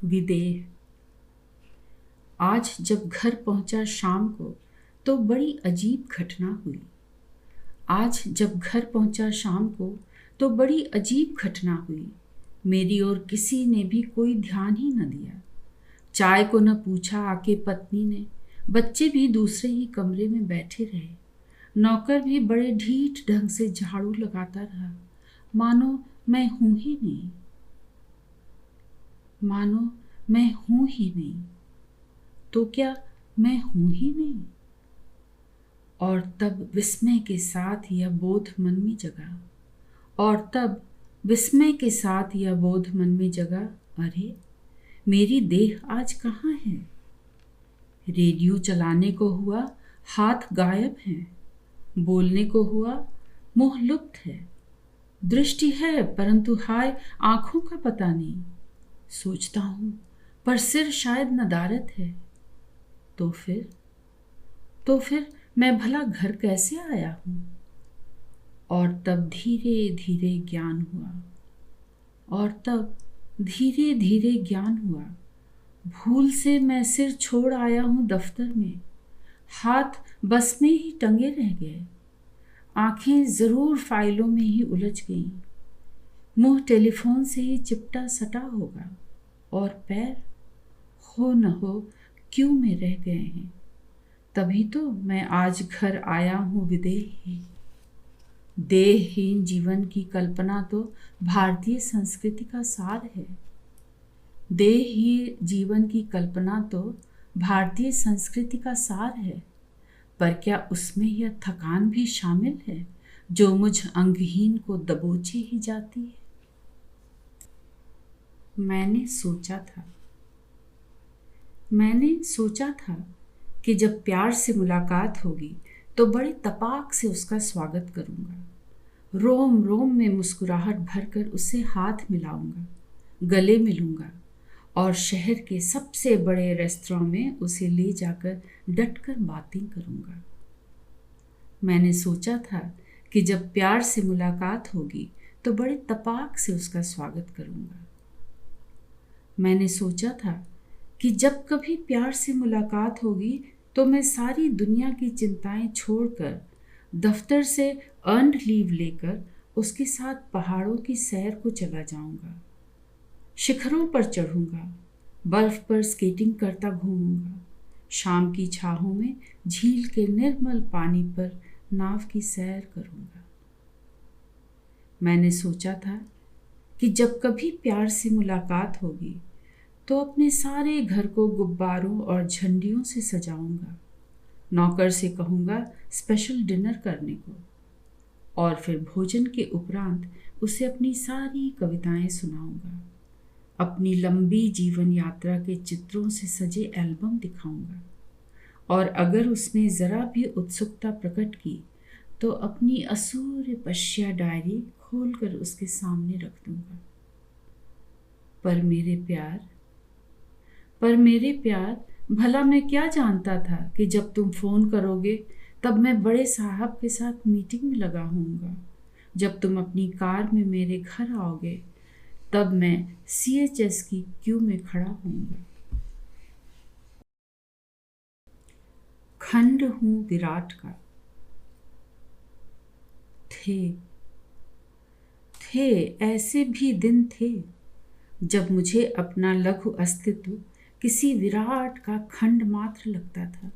विदेह। आज जब घर पहुंचा शाम को तो बड़ी अजीब घटना हुई। आज जब घर पहुंचा शाम को तो बड़ी अजीब घटना हुई। मेरी ओर किसी ने भी कोई ध्यान ही न दिया। चाय को न पूछा आके पत्नी ने। बच्चे भी दूसरे ही कमरे में बैठे रहे। नौकर भी बड़े ढीठ ढंग से झाड़ू लगाता रहा, मानो मैं हूं ही नहीं। मानो मैं हूं ही नहीं। तो क्या मैं हूं ही नहीं? और तब विस्मय के साथ यह बोध मन में जगा। और तब विस्मय के साथ यह बोध मन में जगा, अरे मेरी देह आज कहाँ है? रेडियो चलाने को हुआ, हाथ गायब हैं। बोलने को हुआ, मुंह लुप्त है। दृष्टि है परंतु हाय आंखों का पता नहीं। सोचता हूं पर सिर शायद नदारद है। तो फिर मैं भला घर कैसे आया हूं? और तब धीरे धीरे ज्ञान हुआ। और तब धीरे धीरे ज्ञान हुआ। भूल से मैं सिर छोड़ आया हूं दफ्तर में। हाथ बस में ही टंगे रह गए। आंखें जरूर फाइलों में ही उलझ गईं। मुंह टेलीफोन से ही चिपटा सटा होगा। और पैर हो न हो क्यों में रह गए हैं। तभी तो मैं आज घर आया हूं विदेही। देहहीन जीवन की कल्पना तो भारतीय संस्कृति का सार है। देहहीन जीवन की कल्पना तो भारतीय संस्कृति का सार है। पर क्या उसमें यह थकान भी शामिल है जो मुझ अंगहीन को दबोचे ही जाती है? मैंने सोचा था कि जब प्यार से मुलाकात होगी तो बड़े तपाक से उसका स्वागत करूंगा। रोम रोम में मुस्कुराहट भरकर उससे हाथ मिलाऊंगा, गले मिलूंगा और शहर के सबसे बड़े रेस्तरां में उसे ले जाकर डटकर बातें करूंगा। मैंने सोचा था कि जब प्यार से मुलाकात होगी तो बड़े तपाक से उसका स्वागत करूंगा। मैंने सोचा था कि जब कभी प्यार से मुलाकात होगी तो मैं सारी दुनिया की चिंताएं छोड़कर दफ्तर से अर्न्ड लीव लेकर उसके साथ पहाड़ों की सैर को चला जाऊंगा। शिखरों पर चढ़ूंगा, बर्फ पर स्केटिंग करता घूमूंगा, शाम की छाहों में झील के निर्मल पानी पर नाव की सैर करूंगा। मैंने सोचा था कि जब कभी प्यार से मुलाकात होगी तो अपने सारे घर को गुब्बारों और झंडियों से सजाऊंगा। नौकर से कहूँगा स्पेशल डिनर करने को और फिर भोजन के उपरांत उसे अपनी सारी कविताएं सुनाऊंगा। अपनी लंबी जीवन यात्रा के चित्रों से सजे एल्बम दिखाऊंगा और अगर उसने ज़रा भी उत्सुकता प्रकट की तो अपनी असूर्य पश्या डायरी खोलकर उसके सामने रख दूंगा। पर मेरे प्यार, भला मैं क्या जानता था कि जब तुम फ़ोन करोगे तब मैं बड़े साहब के साथ मीटिंग में लगा होऊंगा। जब तुम अपनी कार में मेरे घर आओगे तब मैं CHS की क्यू में खड़ा होऊंगा। खंड हूं विराट का। थे ऐसे भी दिन थे जब मुझे अपना लघु अस्तित्व किसी विराट का खंड मात्र लगता था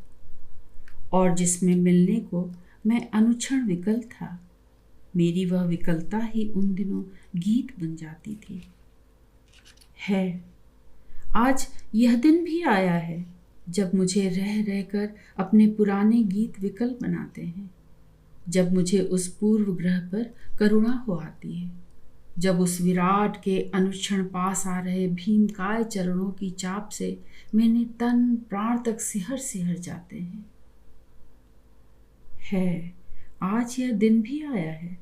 और जिसमें मिलने को मैं अनुक्षण विकल था। मेरी वह विकलता ही उन दिनों गीत बन जाती थी। आज यह दिन भी आया है जब मुझे रह रहकर अपने पुराने गीत विकल बनाते हैं। जब मुझे उस पूर्व ग्रह पर करुणा हो आती है, जब उस विराट के अनुक्षण पास आ रहे भीमकाय चरणों की चाप से मेरे तन प्राण तक सिहर सिहर जाते हैं। आज यह दिन भी आया है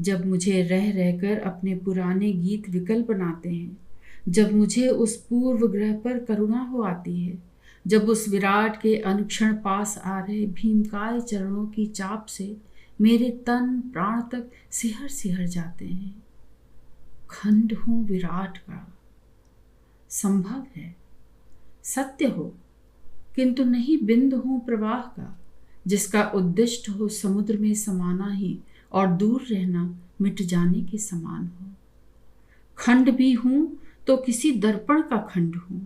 जब मुझे रह रहकर अपने पुराने गीत विकल बनाते हैं। जब मुझे उस पूर्व ग्रह पर करुणा हो आती है, जब उस विराट के अनुक्षण पास आ रहे भीमकाय चरणों की चाप से मेरे तन प्राण तक सिहर सिहर जाते हैं। खंड हूं विराट का। संभव है, सत्य हो, किंतु नहीं बिंद हो प्रवाह का, जिसका उद्दिष्ट हो समुद्र में समाना ही और दूर रहना मिट जाने के समान हो। खंड भी हूं तो किसी दर्पण का खंड हूं,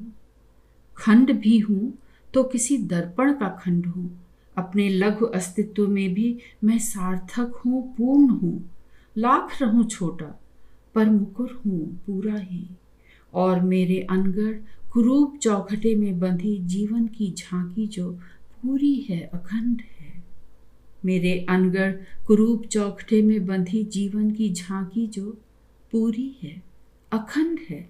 खंड भी हूं तो किसी दर्पण का खंड हूं। अपने लघु अस्तित्व में भी मैं सार्थक हूं, पूर्ण हूं। लाख रहूं छोटा पर मुकुर हूं पूरा ही। और मेरे अनगढ़ कुरूप चौखटे में बंधी जीवन की झांकी जो पूरी है, अखंड है। मेरे अनगढ़ कुरूप चौखटे में बंधी जीवन की झांकी जो पूरी है, अखंड है।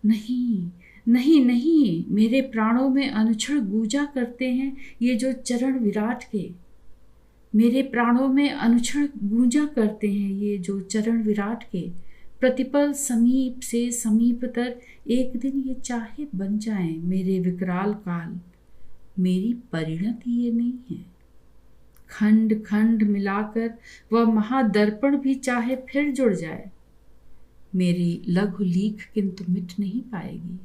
नहीं नहीं नहीं, मेरे प्राणों में अनुक्षण गूंजा करते हैं ये जो चरण विराट के। मेरे प्राणों में अनुक्षण गूंजा करते हैं ये जो चरण विराट के। प्रतिपल समीप से समीपतर एक दिन ये चाहे बन जाएं मेरे विकराल काल। मेरी परिणति ये नहीं है। खंड खंड मिलाकर वह महादर्पण भी चाहे फिर जुड़ जाए, मेरी लघु लीक किंतु मिट नहीं पाएगी।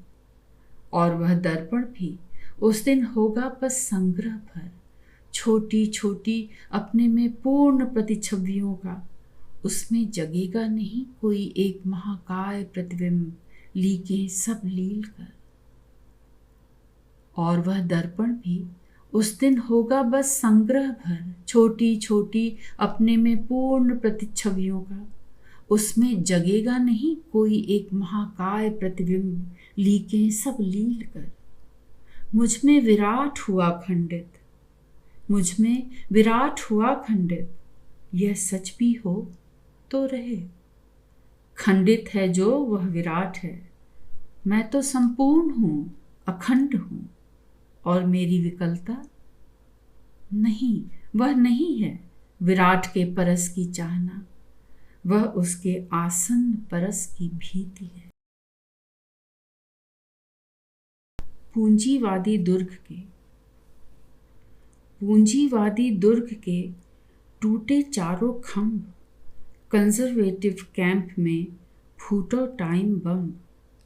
और वह दर्पण भी उस दिन होगा बस संग्रह भर, छोटी छोटी अपने में पूर्ण प्रतिछवियों का। उसमें जगेगा नहीं कोई एक महाकाय प्रतिबिंब, लीकें सब लील कर। और वह दर्पण भी उस दिन होगा बस संग्रह भर, छोटी छोटी अपने में पूर्ण प्रतिछवियों का। उसमें जगेगा नहीं कोई एक महाकाय प्रतिबिंब, लीकें सब लील कर। मुझ में विराट हुआ खंडित, मुझ में विराट हुआ खंडित, यह सच भी हो तो रहे। खंडित है जो वह विराट है, मैं तो संपूर्ण हूं, अखंड हूं। और मेरी विकलता नहीं, वह नहीं है विराट के परस की चाहना, वह उसके आसन्न परस की भीति है। पूंजीवादी दुर्ग के, पूंजीवादी दुर्ग के टूटे चारों खंभ, कंजर्वेटिव कैंप में फूटो टाइम बम,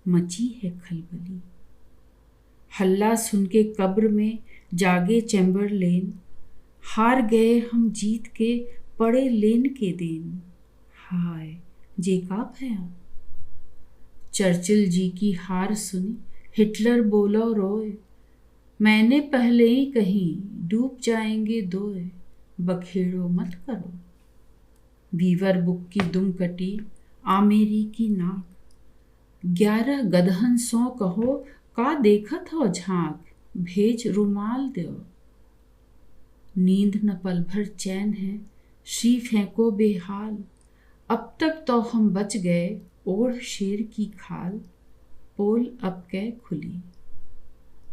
मची है खलबली। हल्ला सुन के कब्र में जागे चैम्बरलेन, हार गए हम जीत के पड़े लेन के देन। हाय जेकाब है आप। चर्चिल जी की हार सुनी हिटलर बोला रोए, मैंने पहले ही कहीं डूब जाएंगे दोए, बखेड़ो मत करो। बीवर बुक की दुम कटी आमेरी की नाक, 11 गदहन सो कहो का देखत हो झांक, भेज रुमाल दो। नींद न पल भर चैन है श्री फेंको बेहाल, अब तक तो हम बच गए ओढ़ शेर की खाल, पोल अब कै खुली।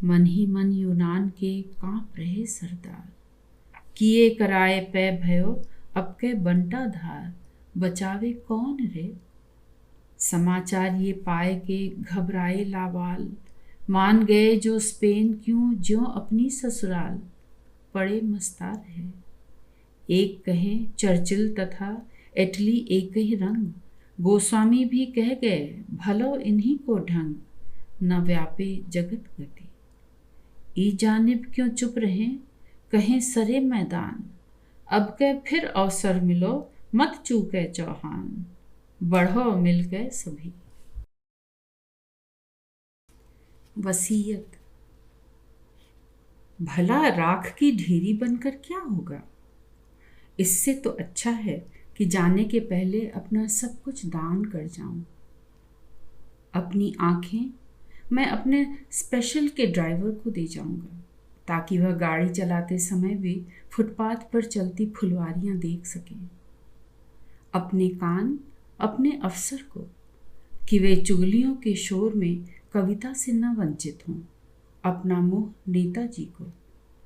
मन ही मन यूनान के कांप रहे सरदार, किए कराए पै भयो अब कै बंटा धार, बचावे कौन रे। समाचार ये पाए के घबराए लावाल, मान गए जो स्पेन क्यों ज्यों अपनी ससुराल, पड़े मस्तार है। एक कहें चर्चिल तथा इटली एक ही रंग, गोस्वामी भी कह गए भलो इन्हीं को ढंग, न व्यापे जगत गति। ई जानिब क्यों चुप रहें कहें सरे मैदान, अब के फिर अवसर मिलो मत चूके चौहान, बढ़ो मिल गए सभी। वसीयत। भला राख की ढेरी बनकर क्या होगा, इससे तो अच्छा है कि जाने के पहले अपना सब कुछ दान कर जाऊं। अपनी आंखें मैं अपने स्पेशल के ड्राइवर को दे जाऊंगा, ताकि वह गाड़ी चलाते समय भी फुटपाथ पर चलती फुलवारियां देख सकें। अपने कान अपने अफसर को, कि वे चुगलियों के शोर में कविता से न वंचित हों। अपना मुंह नेताजी को,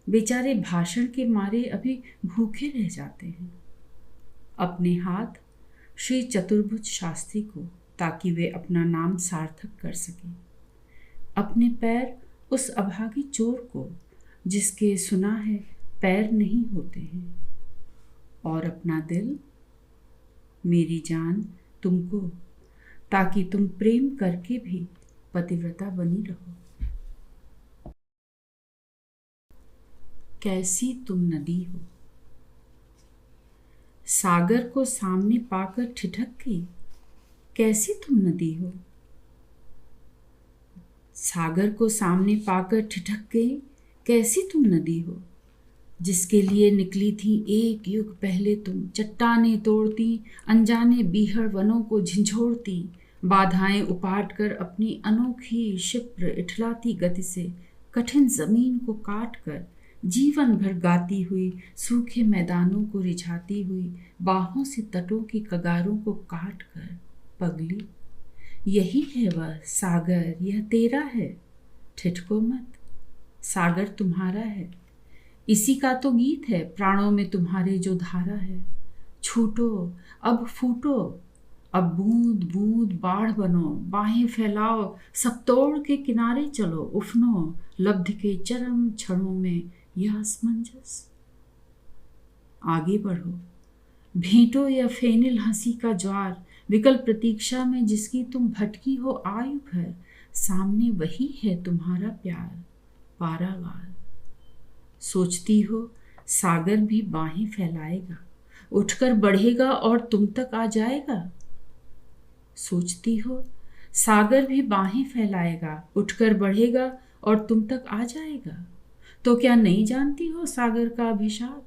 बेचारे भाषण के मारे अभी भूखे रह जाते हैं। अपने हाथ श्री चतुर्भुज शास्त्री को, ताकि वे अपना नाम सार्थक कर सकें। अपने पैर उस अभागी चोर को, जिसके सुना है पैर नहीं होते हैं। और अपना दिल, मेरी जान तुमको, ताकि तुम प्रेम करके भी पतिव्रता बनी रहो। कैसी तुम नदी हो, सागर को सामने पाकर ठिठक गई। कैसी तुम नदी हो, सागर को सामने पाकर ठिठक गई। कैसी तुम नदी हो, जिसके लिए निकली थी एक युग पहले तुम। चट्टाने तोड़ती, अनजाने बीहड़ वनों को झंझोड़ती, बाधाएं उपाट कर अपनी अनोखी क्षिप्र इठलाती गति से कठिन जमीन को काट कर जीवन भर गाती हुई, सूखे मैदानों को रिझाती हुई, बाहों से तटों की कगारों को काट कर। पगली, यही है वह सागर, यह तेरा है, ठिठको मत, सागर तुम्हारा है। इसी का तो गीत है, प्राणों में तुम्हारे जो धारा है। छूटो, अब फूटो, अब बूंद बूंद बाढ़ बनो, बाहें फैलाओ, सब तोड़ के किनारे चलो, उफनो, लब्ध के चरम क्षणों में यह असमंजस। आगे बढ़ो, भेंटो या फेनिल हंसी का ज्वार, विकल्प प्रतीक्षा में जिसकी तुम भटकी हो आयु भर। सामने वही है तुम्हारा प्यार, पारावार। सोचती हो सागर भी बाहें फैलाएगा, उठकर बढ़ेगा और तुम तक आ जाएगा। सोचती हो सागर भी बाहें फैलाएगा, उठकर बढ़ेगा और तुम तक आ जाएगा। तो क्या नहीं जानती हो सागर का अभिशाप,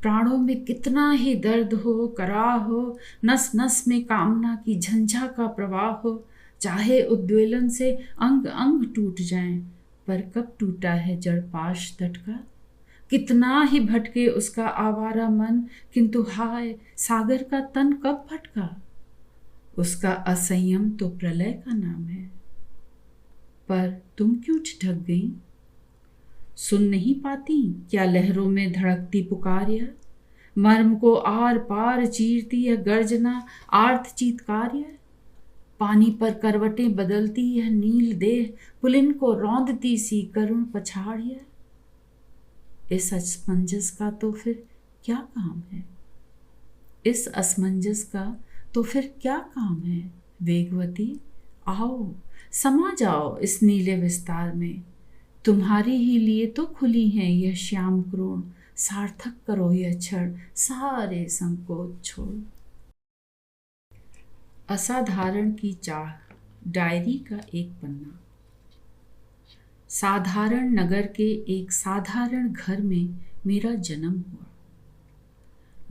प्राणों में कितना ही दर्द हो, कराह हो, नस नस में कामना की झंझा का प्रवाह हो। चाहे उद्वेलन से अंग अंग टूट जाएं, पर कब टूटा है जड़पाश तट का। कितना ही भटके उसका आवारा मन, किंतु हाय सागर का तन कब भटका। उसका असंयम तो प्रलय का नाम है। पर तुम क्यों ठिठक गई, सुन नहीं पाती क्या लहरों में धड़कती पुकार यह। मर्म को आर पार चीरती यह गर्जना, आर्त चीत्कार यह। पानी पर करवटें बदलती यह नील देह, पुलिन को रौंदती सी करुण पछाड़ यह। इस असमंजस का तो फिर क्या काम है, इस असमंजस का तो फिर क्या काम है। वेगवती, आओ समा जाओ इस नीले विस्तार में, तुम्हारे ही लिए तो खुली हैं यह श्याम क्रोण। सार्थक करो यह क्षण, सारे संकोच छोड़। असाधारण की चाह, डायरी का एक पन्ना। साधारण नगर के एक साधारण घर में मेरा जन्म हुआ।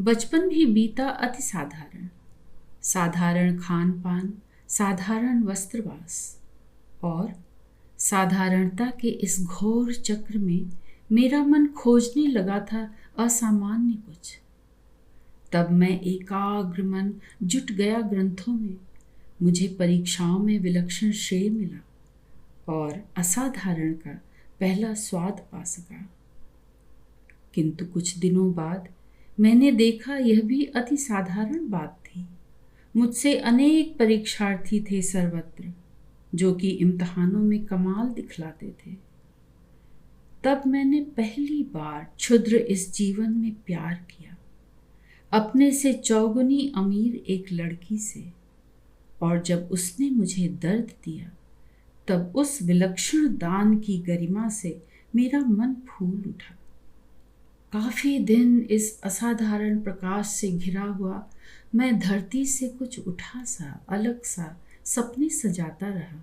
बचपन भी बीता अति साधारण, साधारण खान पान, साधारण वस्त्रवास, और साधारणता के इस घोर चक्र में मेरा मन खोजने लगा था असामान्य कुछ। तब मैं एकाग्र मन जुट गया ग्रंथों में, मुझे परीक्षाओं में विलक्षण श्रेय मिला और असाधारण का पहला स्वाद पा सका। किंतु कुछ दिनों बाद मैंने देखा यह भी अति साधारण बात थी। मुझसे अनेक परीक्षार्थी थे सर्वत्र, जो कि इम्तिहानों में कमाल दिखलाते थे। तब मैंने पहली बार क्षुद्र इस जीवन में प्यार किया, अपने से चौगुनी अमीर एक लड़की से। और जब उसने मुझे दर्द दिया, तब उस विलक्षण दान की गरिमा से मेरा मन फूल उठा। काफी दिन इस असाधारण प्रकाश से घिरा हुआ मैं धरती से कुछ उठा सा, अलग सा सपने सजाता रहा,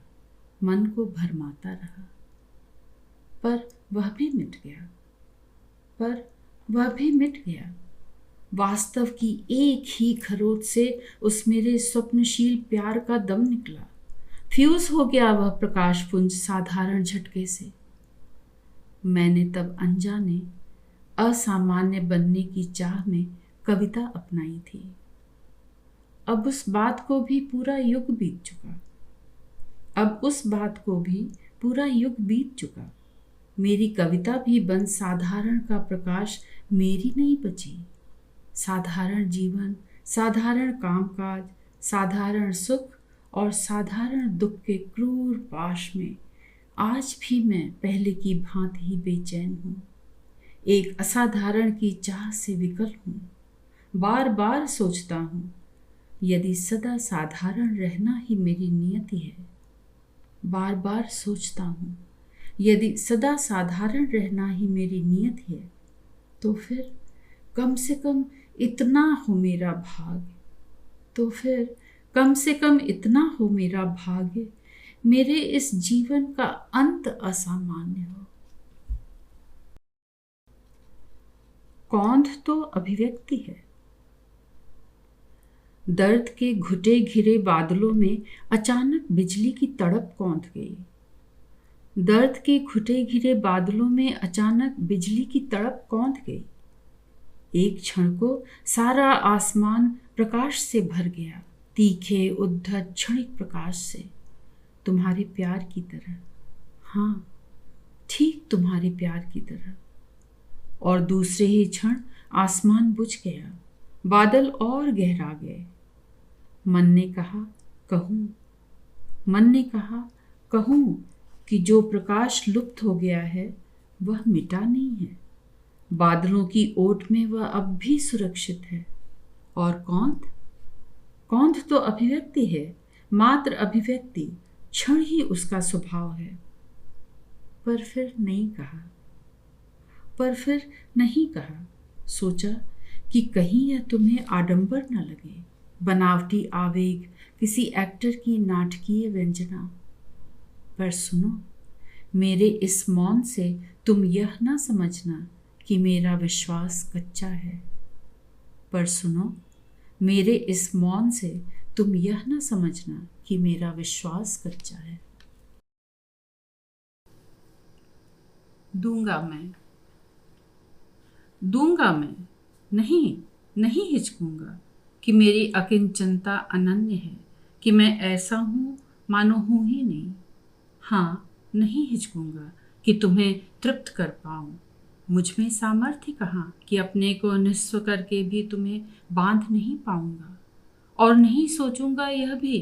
मन को भरमाता रहा। पर वह भी मिट गया। वास्तव की एक ही खरोच से उस मेरे स्वप्नशील प्यार का दम निकला। फ्यूज हो गया वह प्रकाश पुंज साधारण झटके से। मैंने तब अनजाने असामान्य बनने की चाह में कविता अपनाई थी। अब उस बात को भी पूरा युग बीत चुका। मेरी कविता भी बन साधारण का प्रकाश मेरी नहीं बची। साधारण जीवन, साधारण कामकाज, साधारण सुख और साधारण दुख के क्रूर पाश में आज भी मैं पहले की भांति ही बेचैन हूँ। एक असाधारण की चाह से विकल हूँ। बार बार सोचता हूँ, यदि सदा साधारण रहना ही मेरी नियति है, बार बार सोचता हूँ, यदि सदा साधारण रहना ही मेरी नियत है तो फिर कम से कम इतना हो मेरा भाग्य, तो फिर कम से कम इतना हो मेरा भाग्य, मेरे इस जीवन का अंत असामान्य हो। कौंध तो अभिव्यक्ति है। दर्द के घुटे घिरे बादलों में अचानक बिजली की तड़प कौंध गई। दर्द के घुटे घिरे बादलों में अचानक बिजली की तड़प कौंध गई। एक क्षण को सारा आसमान प्रकाश से भर गया, तीखे उद्धत क्षणिक प्रकाश से, तुम्हारे प्यार की तरह। हाँ, ठीक तुम्हारे प्यार की तरह। और दूसरे ही क्षण आसमान बुझ गया, बादल और गहरा गए। मन ने कहा कहूँ, मन ने कहा कहूँ कि जो प्रकाश लुप्त हो गया है वह मिटा नहीं है, बादलों की ओट में वह अब भी सुरक्षित है। और कौंध, कौंध तो अभिव्यक्ति है, मात्र अभिव्यक्ति, क्षण ही उसका स्वभाव है। पर फिर नहीं कहा, पर फिर नहीं कहा। सोचा कि कहीं यह तुम्हें आडंबर न लगे, बनावटी आवेग, किसी एक्टर की नाटकीय व्यंजना। पर सुनो, मेरे इस मौन से तुम यह ना समझना कि मेरा विश्वास कच्चा है। पर सुनो, मेरे इस मौन से तुम यह ना समझना कि मेरा विश्वास कच्चा है। दूंगा मैं, दूंगा मैं, नहीं, नहीं हिचकूंगा कि मेरी अकिंचनता अनन्य है, कि मैं ऐसा हूँ मानो हूँ ही नहीं। हाँ, नहीं हिचकूंगा कि तुम्हें तृप्त कर पाऊँ। मुझ में सामर्थ्य कहाँ कि अपने को निस्व करके भी तुम्हें बांध नहीं पाऊंगा। और नहीं सोचूंगा यह भी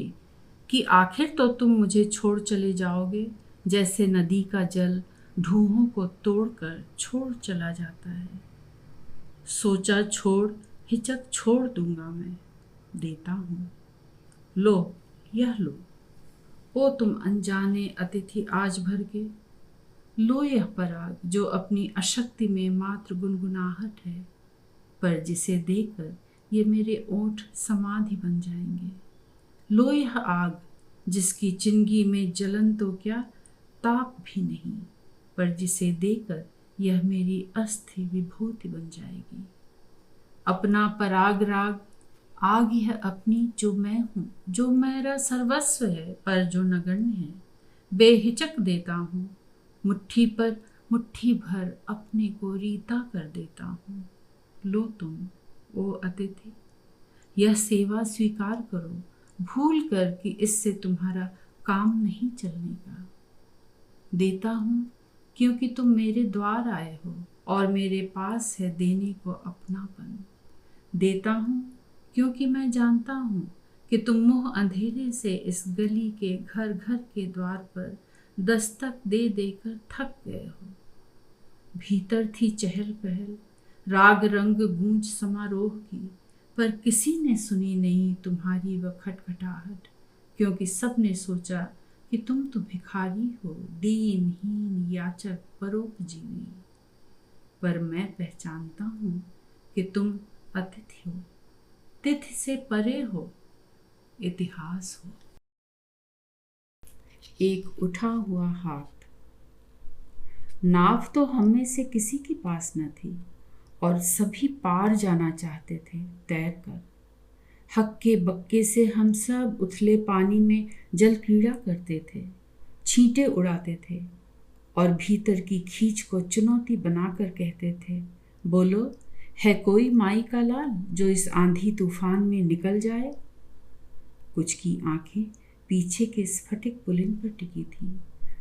कि आखिर तो तुम मुझे छोड़ चले जाओगे, जैसे नदी का जल ढूंहों को तोड़कर छोड़ चला जाता है। सोचा छोड़, हिचक छोड़ दूंगा मैं, देता हूँ। लो, यह लो, ओ तुम अनजाने अतिथि आज भर के, लो यह पराग जो अपनी अशक्ति में मात्र गुनगुनाहट है, पर जिसे देकर ये मेरे ओंठ समाधि बन जाएंगे। लो यह आग जिसकी चिंगी में जलन तो क्या, ताप भी नहीं, पर जिसे देकर यह मेरी अस्थि विभूति बन जाएगी। अपना पराग राग, आग यह अपनी जो मैं हूँ, जो मेरा सर्वस्व है पर जो नगण्य है, बेहिचक देता हूँ। मुट्ठी पर मुट्ठी भर अपने को रीता कर देता हूँ। लो तुम, ओ अतिथि, यह सेवा स्वीकार करो, भूल कर कि इससे तुम्हारा काम नहीं चलने का। देता हूँ क्योंकि तुम मेरे द्वार आए हो और मेरे पास है देने को अपनापन। देता हूँ क्योंकि मैं जानता हूँ कि तुम मुँह अंधेरे से इस गली के घर घर के द्वार पर दस्तक दे देकर थक गए हो। भीतर थी चहल पहल, राग रंग गूंज समारोह की, पर किसी ने सुनी नहीं तुम्हारी वह खटखटाहट, क्योंकि सब ने सोचा कि तुम तो भिखारी हो, दीनहीन याचक परोपजीवी। पर मैं पहचानता हूँ कि तुम अतिथि हो, तिथि से परे हो, इतिहास हो। एक उठा हुआ हाथ। नाव तो हम में से किसी के पास न थी और सभी पार जाना चाहते थे तैर कर। हक्के बक्के से हम सब उथले पानी में जल क्रीड़ा करते थे, छींटे उड़ाते थे और भीतर की खींच को चुनौती बनाकर कहते थे, बोलो, है कोई माई का लाल जो इस आंधी तूफान में निकल जाए। कुछ की आंखें पीछे के स्फटिक पुलिन पर टिकी थीं,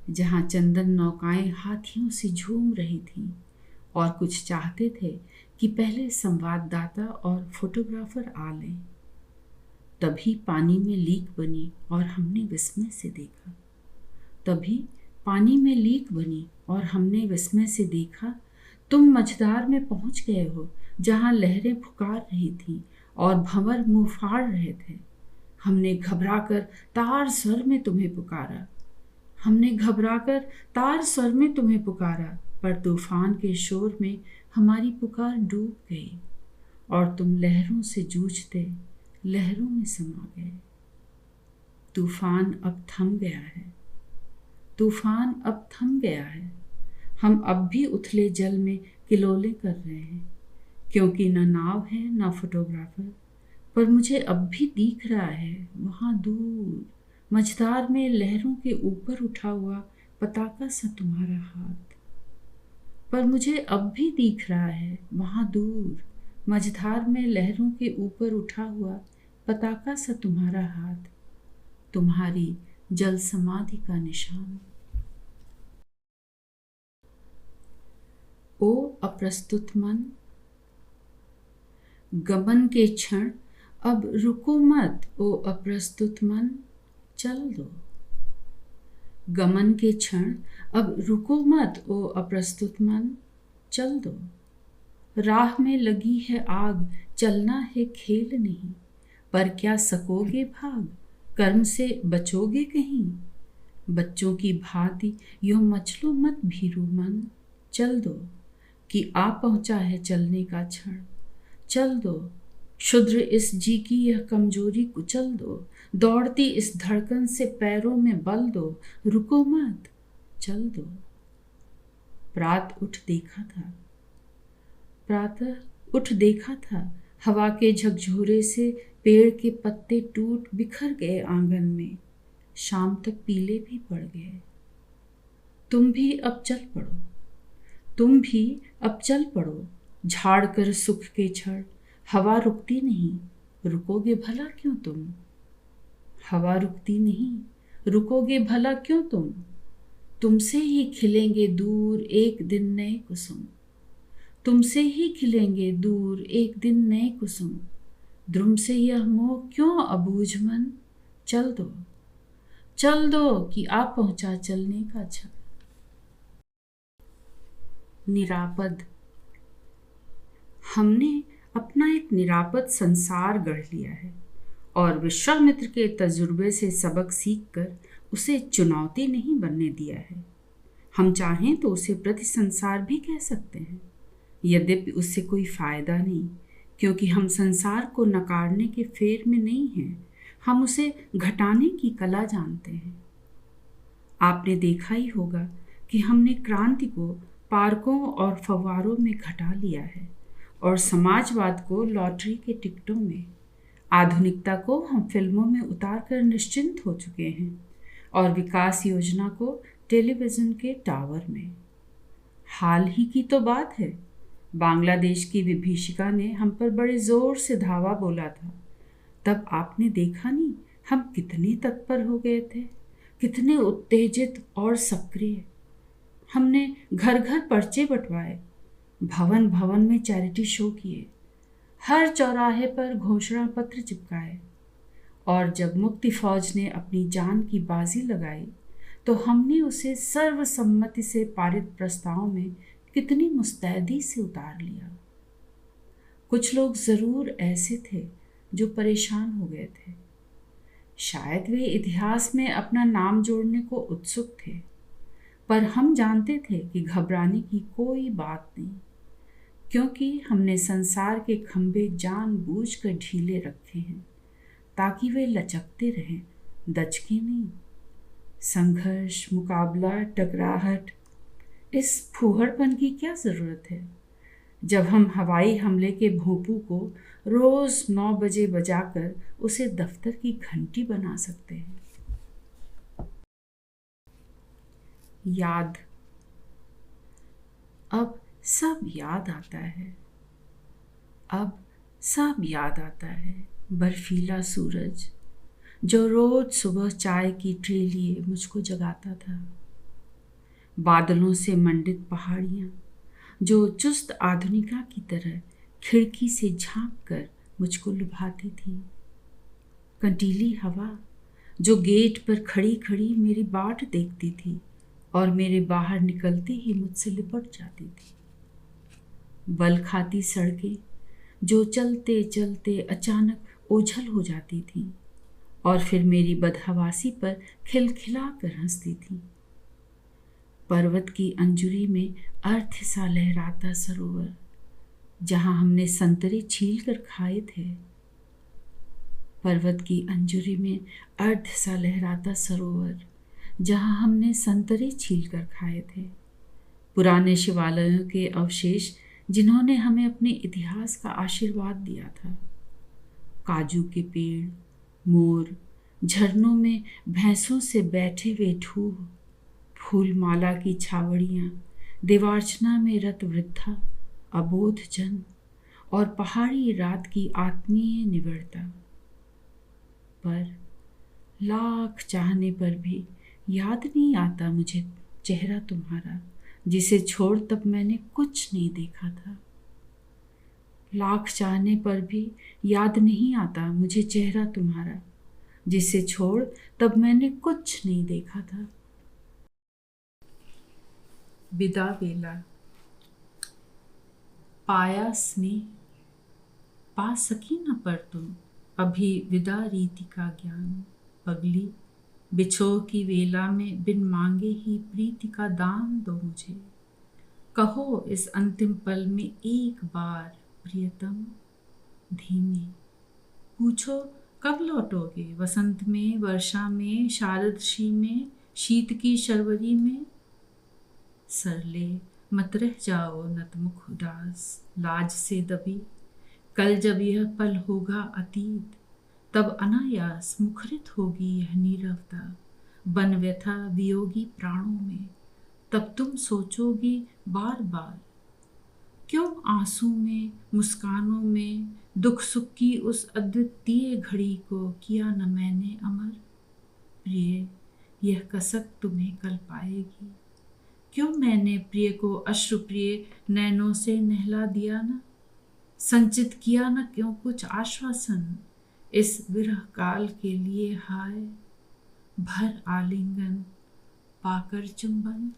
जहाँ चंदन नौकाएं हाथियों से झूम रही थीं, और कुछ चाहते थे कि पहले संवाददाता और फोटोग्राफर आ लें। तभी पानी में लीक बनी और हमने विस्मय से देखा। तभी पानी में लीक बनी और हमने विस्मय से देखा, तुम मझधार में पहुंच गए हो, जहाँ लहरें पुकार रही थीं और भंवर मुंह फाड़ रहे थे। हमने घबराकर तार स्वर में तुम्हें पुकारा। हमने घबराकर तार स्वर में तुम्हें पुकारा, पर तूफान के शोर में हमारी पुकार डूब गई और तुम लहरों से जूझते लहरों में समा गए। तूफान अब थम गया है, तूफान अब थम गया है। हम अब भी उथले जल में किलोले कर रहे हैं, क्योंकि न नाव है न फोटोग्राफर, पर मुझे अब भी दिख रहा है वहाँ दूर मझधार में लहरों के ऊपर उठा हुआ पताका सा तुम्हारा हाथ। पर मुझे अब भी दिख रहा है वहाँ दूर मझधार में लहरों के ऊपर उठा हुआ पताका सा तुम्हारा हाथ, तुम्हारी जल समाधि का निशान। ओ अप्रस्तुत मन, गमन के क्षण अब रुको मत। ओ अप्रस्तुत मन, चल दो। गमन के क्षण अब रुको मत। ओ अप्रस्तुत मन, चल दो। राह में लगी है आग, चलना है खेल नहीं, पर क्या सकोगे भाग, कर्म से बचोगे कहीं। बच्चों की भांति यूं मचलो मत भीरू मन, चल दो कि आ पहुंचा है चलने का क्षण। चल दो, क्षुद्र इस जी की यह कमजोरी कुचल दो, दौड़ती इस धड़कन से पैरों में बल दो, रुको मत, चल दो। प्रातः उठ देखा था, हवा के झकझोरे से पेड़ के पत्ते टूट बिखर गए आंगन में, शाम तक पीले भी पड़ गए। तुम भी अब चल पड़ो, तुम भी अब चल पड़ो, झाड़ कर सुख के छड़। हवा रुकती नहीं, रुकोगे भला क्यों तुम। हवा रुकती नहीं, रुकोगे भला क्यों तुम। तुमसे ही खिलेंगे दूर एक दिन नए कुसुम, तुमसे ही खिलेंगे दूर एक दिन नए कुसुम। द्रुम से यह मोह क्यों अबूझ मन, चल दो, चल दो कि आ पहुंचा चलने का क्षण। निरापद। हमने अपना एक निरापद संसार गढ़ लिया है और विश्वामित्र के तजुर्बे से सबक सीखकर उसे चुनौती नहीं बनने दिया है। हम चाहें तो उसे प्रति संसार भी कह सकते हैं, यद्यपि उससे कोई फायदा नहीं, क्योंकि हम संसार को नकारने के फेर में नहीं हैं, हम उसे घटाने की कला जानते हैं। आपने देखा ही होगा कि हमने क्रांति को पार्कों और फव्वारों में घटा लिया है और समाजवाद को लॉटरी के टिकटों में, आधुनिकता को हम फिल्मों में उतार कर निश्चिंत हो चुके हैं और विकास योजना को टेलीविज़न के टावर में। हाल ही की तो बात है, बांग्लादेश की विभीषिका ने हम पर बड़े जोर से धावा बोला था। तब आपने देखा नहीं हम कितने तत्पर हो गए थे, कितने उत्तेजित और सक्रिय। हमने घर घर पर्चे बंटवाए, भवन भवन में चैरिटी शो किए, हर चौराहे पर घोषणा पत्र चिपकाए, और जब मुक्ति फौज ने अपनी जान की बाजी लगाई तो हमने उसे सर्वसम्मति से पारित प्रस्ताव में कितनी मुस्तैदी से उतार लिया। कुछ लोग ज़रूर ऐसे थे जो परेशान हो गए थे, शायद वे इतिहास में अपना नाम जोड़ने को उत्सुक थे, पर हम जानते थे कि घबराने की कोई बात नहीं, क्योंकि हमने संसार के खंभे जानबूझकर ढीले रखे हैं ताकि वे लचकते रहें, दचके नहीं। संघर्ष, मुकाबला, टकराहट, इस फूहड़पन की क्या ज़रूरत है जब हम हवाई हमले के भोंपू को रोज़ 9 बजे बजाकर उसे दफ्तर की घंटी बना सकते हैं। याद। अब सब याद आता है, अब सब याद आता है। बर्फीला सूरज जो रोज सुबह चाय की ट्रे लिए मुझको जगाता था, बादलों से मंडित पहाड़ियाँ जो चुस्त आधुनिका की तरह खिड़की से झांक कर मुझको लुभाती थी, कंटीली हवा जो गेट पर खड़ी खड़ी मेरी बाट देखती थी और मेरे बाहर निकलते ही मुझसे लिपट जाती थी, बल खाती सड़कें जो चलते चलते अचानक ओझल हो जाती थी और फिर मेरी बदहवासी पर खिलखिला कर हंसती थी। पर्वत की अंजुरी में अर्थ सा लहराता सरोवर, जहाँ हमने संतरे छील कर खाए थे। पर्वत की अंजुरी में अर्ध सा लहराता सरोवर, जहाँ हमने संतरे छील कर खाए थे। पुराने शिवालयों के अवशेष जिन्होंने हमें अपने इतिहास का आशीर्वाद दिया था। काजू के पेड़, मोर, झरनों में भैंसों से बैठे हुए ढूह, फूलमाला की छावड़ियाँ, देवार्चना में रत वृद्धा, अबोध जन और पहाड़ी रात की आत्मीय निवड़ता। पर लाख चाहने पर भी याद नहीं आता मुझे चेहरा तुम्हारा, जिसे छोड़ तब मैंने कुछ नहीं देखा था। लाख चाहने पर भी याद नहीं आता मुझे चेहरा तुम्हारा, जिसे छोड़ तब मैंने कुछ नहीं देखा था। विदा बेला। पाया स्नेह पा सकी न पर तुम, अभी विदा रीति का ज्ञान। पगली बिछोह की वेला में बिन मांगे ही प्रीति का दान दो मुझे। कहो इस अंतिम पल में एक बार प्रियतम धीमे, पूछो कब लौटोगे, वसंत में, वर्षा में, शारदशी में, शीत की शर्वरी में। सरले मत रह जाओ नतमुख उदास, लाज से दबी। कल जब यह पल होगा अतीत, तब अनायास मुखरित होगी यह नीरवता, बन व्यथा वियोगी प्राणों में। तब तुम सोचोगी बार बार, क्यों आंसू में, मुस्कानों में, दुख सुख की उस अद्वितीय घड़ी को किया न मैंने अमर। प्रिय यह कसक तुम्हें कल पाएगी, क्यों मैंने प्रिय को अश्रुप्रिय नैनों से नहला दिया न, संचित किया न क्यों कुछ आश्वासन इस विरह काल के लिए। हाय भर आलिंगन पाकर चुंबन।